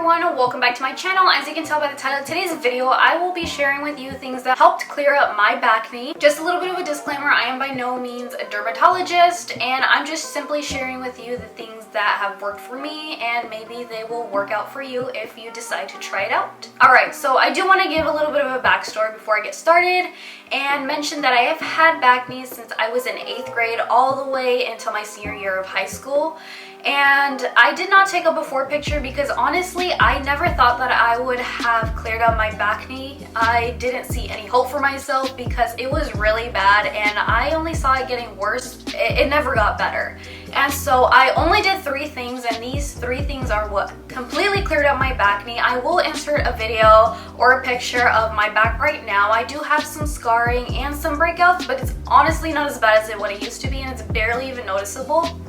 everyone, welcome back to my channel. As you can tell by the title of today's video, I will be sharing with you things that helped clear up my backne. Just a little bit of a disclaimer, I am by no means a dermatologist, and I'm just simply sharing with you the things that have worked for me, and maybe they will work out for you if you decide to try it out. Alright, so I do want to give a little bit of a backstory before I get started and mention that I have had backne since I was in 8th grade all the way until my senior year of high school. And I did not take a before picture because honestly I never thought that I would have cleared up my backne. I didn't see any hope for myself because it was really bad and I only saw it getting worse. It never got better. And so I only did 3 things, and these 3 things are what completely cleared up my backne. I will insert a video or a picture of my back right now. I do have some scarring and some breakouts, but it's honestly not as bad as what it used to be, and it's barely even noticeable.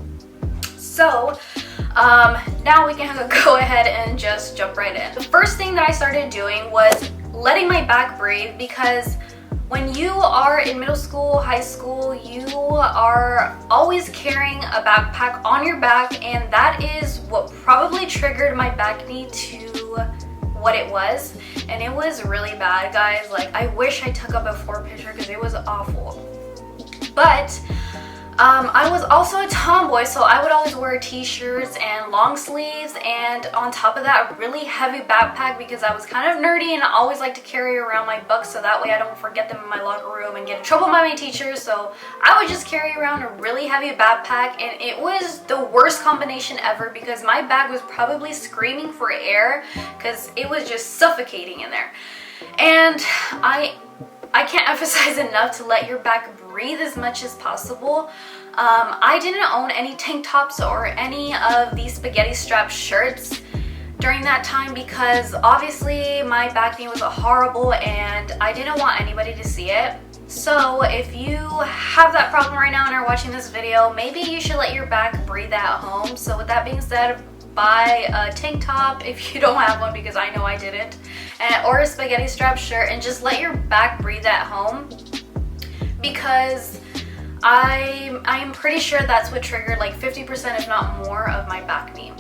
So now we can go ahead and just jump right in. The first thing that I started doing was letting my back breathe, because when you are in middle school, high school, you are always carrying a backpack on your back, and that is what probably triggered my backne to what it was. And it was really bad, guys. Like, I wish I took a before picture because it was awful. But I was also a tomboy, so I would always wear t-shirts and long sleeves, and on top of that a really heavy backpack because I was kind of nerdy and I always like to carry around my books so that way I don't forget them in my locker room and get in trouble by my teachers. So I would just carry around a really heavy backpack, and it was the worst combination ever because my bag was probably screaming for air because it was just suffocating in there. And I can't emphasize enough to let your back breathe as much as possible. I didn't own any tank tops or any of these spaghetti strap shirts during that time because obviously my backne was horrible and I didn't want anybody to see it. So if you have that problem right now and are watching this video, maybe you should let your back breathe at home. So with that being said, buy a tank top if you don't have one, because I know I didn't, or a spaghetti strap shirt, and just let your back breathe at home, because I'm pretty sure that's what triggered like 50% if not more of my backne.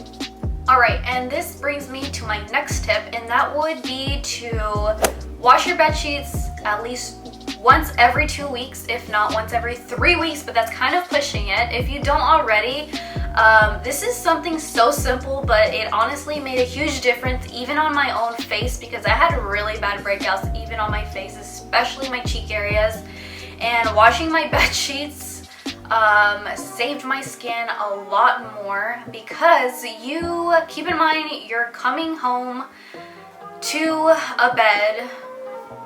Alright, and this brings me to my next tip, and that would be to wash your bed sheets at least once every 2 weeks, if not once every 3 weeks, but that's kind of pushing it. If you don't already, this is something so simple, but it honestly made a huge difference even on my own face, because I had really bad breakouts even on my face, especially my cheek areas. And washing my bed sheets saved my skin a lot more, because you keep in mind you're coming home to a bed.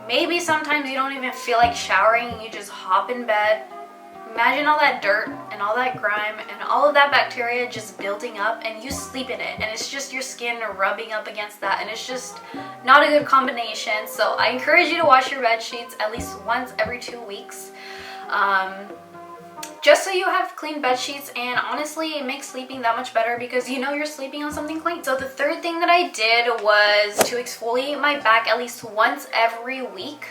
Maybe sometimes you don't even feel like showering and you just hop in bed. Imagine all that dirt and all that grime and all of that bacteria just building up, and you sleep in it, and it's just your skin rubbing up against that, and it's just not a good combination. So I encourage you to wash your bed sheets at least once every 2 weeks. Just so you have clean bed sheets, and honestly it makes sleeping that much better because you know you're sleeping on something clean. So the third thing that I did was to exfoliate my back at least once every week,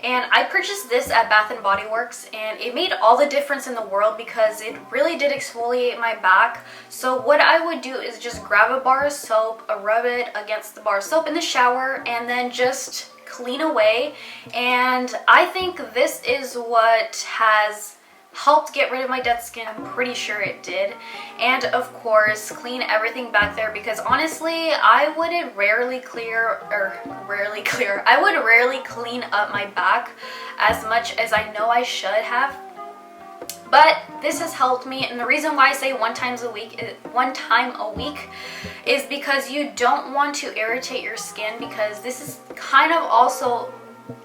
and I purchased this at Bath & Body Works, and it made all the difference in the world because it really did exfoliate my back. So what I would do is just grab a bar of soap, rub it against the bar of soap in the shower, and then just clean away. And I think this is what has helped get rid of my dead skin. I'm pretty sure it did. And of course clean everything back there, because honestly I would rarely clean up my back as much as I know I should have. But this has helped me, and the reason why I say one time a week is because you don't want to irritate your skin, because this is kind of also,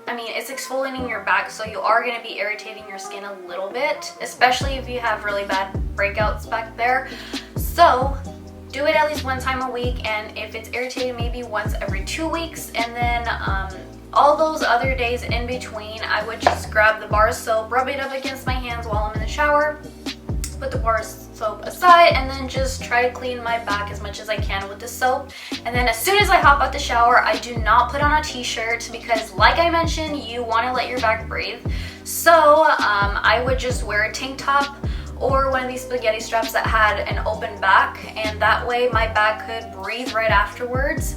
I mean, it's exfoliating your back, so you are going to be irritating your skin a little bit, especially if you have really bad breakouts back there. So do it at least one time a week, and if it's irritating, maybe once every 2 weeks, and then all those other days in between I would just grab the bar of soap, rub it up against my hands while I'm in the shower, put the bar of soap aside, and then just try to clean my back as much as I can with the soap. And then as soon as I hop out the shower, I do not put on a t-shirt because, like I mentioned, you want to let your back breathe. So I would just wear a tank top or one of these spaghetti straps that had an open back, and that way my back could breathe right afterwards.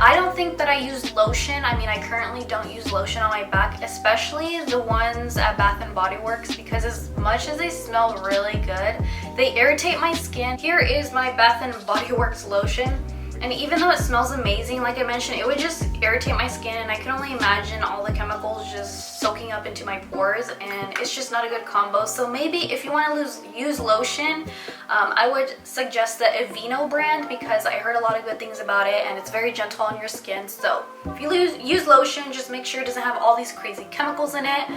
I don't think that I use lotion. I mean, I currently don't use lotion on my back, especially the ones at Bath & Body Works, because as much as they smell really good, they irritate my skin. Here is my Bath & Body Works lotion. And even though it smells amazing, like I mentioned, it would just irritate my skin, and I can only imagine all the chemicals just soaking up into my pores, and it's just not a good combo. So maybe if you want to use lotion, I would suggest the Aveeno brand, because I heard a lot of good things about it and it's very gentle on your skin. So if you use lotion, just make sure it doesn't have all these crazy chemicals in it.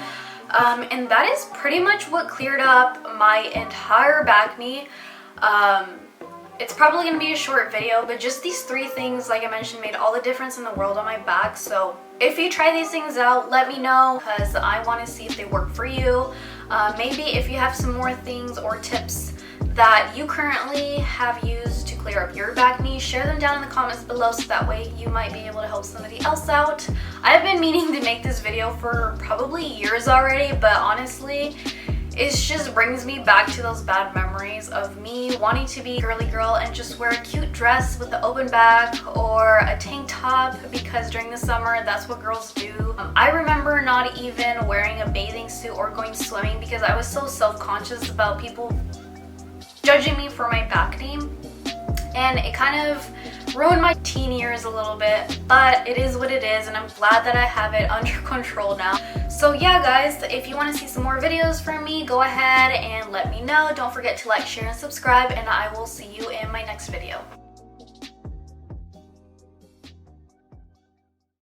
And that is pretty much what cleared up my entire backne. It's probably going to be a short video, but just these 3 things, like I mentioned, made all the difference in the world on my back. So if you try these things out, let me know, because I want to see if they work for you. Maybe if you have some more things or tips that you currently have used to clear up your backne, share them down in the comments below, so that way you might be able to help somebody else out. I've been meaning to make this video for probably years already, but honestly, it just brings me back to those bad memories of me wanting to be a girly girl and just wear a cute dress with the open back or a tank top, because during the summer that's what girls do. I remember not even wearing a bathing suit or going swimming because I was so self-conscious about people judging me for my backne, and it kind of ruined my teen years a little bit, but it is what it is, and I'm glad that I have it under control now. So yeah guys, if you want to see some more videos from me, go ahead and let me know. Don't forget to like, share, and subscribe, and I will see you in my next video.